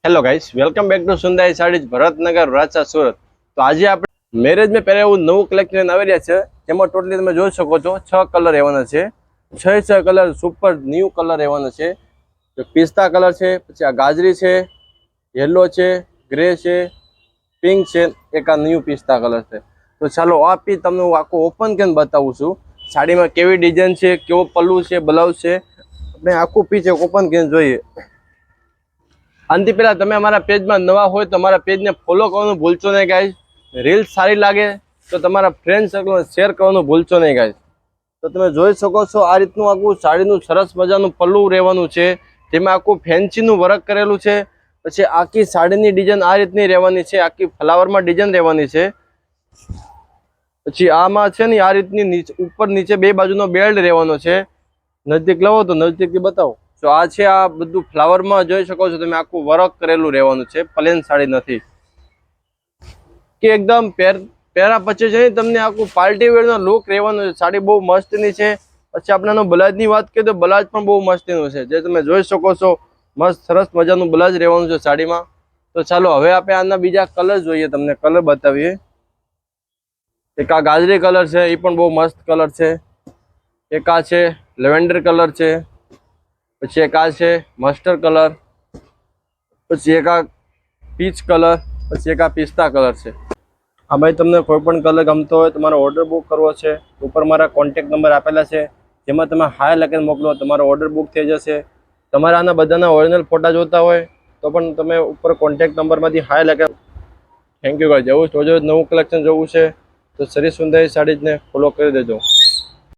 Hello guys, welcome back to Sundar sarees Bharatnagar Racha सूरत। तो आज आप मैरेज में पहले એવું નવું કલેક્શન આવી રહ્યા છે જેમાં ટોટલી તમે જોઈ શકો છો 6 કલર રહેવાના છે। 6 કલર સુપર ન્યૂ કલર રહેવાના છે। તો પિસ્તા કલર છે, પછી આ ગાજરી છે, યેલો છે, ગ્રે છે, પિંક છે, એક આ ન્યૂ પિસ્તા કલર છે। તો ચાલો આ પી તમને હું આખો ઓપન કરીને બતાવું છું। સાડીમાં કેવી ડિઝાઇન છે, કેવો પલ્લુ છે, બ્લાઉઝ છે, આપણે આખું પીસ ઓપન કરીને જોઈએ। આનાથી પહેલા તમે અમારા પેજમાં નવા હોય તો અમારા પેજને ફોલો કરવાનું ભૂલશો નહીં ગાઈઝ। રીલ્સ સારી લાગે તો તમારા ફ્રેન્ડ સર્કલમાં શેર કરવાનું ભૂલશો નહીં ગાઈઝ। તો તમે જોઈ શકો છો આ રીતનું આખું સાડીનું સરસ મજાનું પલ્લું રહેવાનું છે, જેમાં આખું ફેન્સીનું વર્ક કરેલું છે। પછી આખી સાડીની ડિઝાઇન આ રીતની રહેવાની છે, આખી ફ્લાવરમાં ડિઝાઇન રહેવાની છે। પછી આમાં છે ને આ રીતની ઉપર નીચે બે બાજુનો બેલ્ટ રહેવાનો છે। નજદીક લાવો તો નજદીકથી બતાવો। તો આ છે, આ બધું ફ્લાવરમાં જોઈ શકો છો તમે, આખું વર્ક કરેલું રહેવાનું છે, પ્લેન સાડી નથી કે એકદમ પહેરા પછી છે તમને આખું પાર્ટી વેરનો લુક રહેવાનો છે। સાડી બહુ મસ્તની છે। પછી આપણે બ્લાઉઝની વાત કરીએ તો બ્લાઉઝ પણ બહુ મસ્તનું છે, જે તમે જોઈ શકો છો મસ્ત સરસ મજાનું બ્લાઉઝ રહેવાનું છે સાડીમાં। તો ચાલો હવે આપણે આના બીજા કલર જોઈએ, તમને કલર બતાવીએ। એક આ ગાજરી કલર છે, એ પણ બહુ મસ્ત કલર છે। એક આ છે લેવેન્ડર કલર છે, પછી એક આ છે મસ્ટર્ડ કલર, પછી એક આ પીચ કલર, પછી એક આ પિસ્તા કલર છે। આ ભાઈ તમને કોઈ પણ કલર ગમતો હોય તમારો ઓર્ડર બુક કરવો છે, ઉપર મારા કોન્ટેક્ટ નંબર આપેલા છે, જેમાં તમે હાય લખીને મોકલો, તમારો ઓર્ડર બુક થઈ જશે। તમારા આના બધાના ઓરિજિનલ ફોટા જોતા હોય તો પણ તમે ઉપર કોન્ટેક્ટ નંબરમાંથી હાય લખે। Thank you guys. એવું જોજો નવું કલેક્શન જોવું છે તો શ્રી સુંદરી સાડીઝને ફોલો કરી દેજો।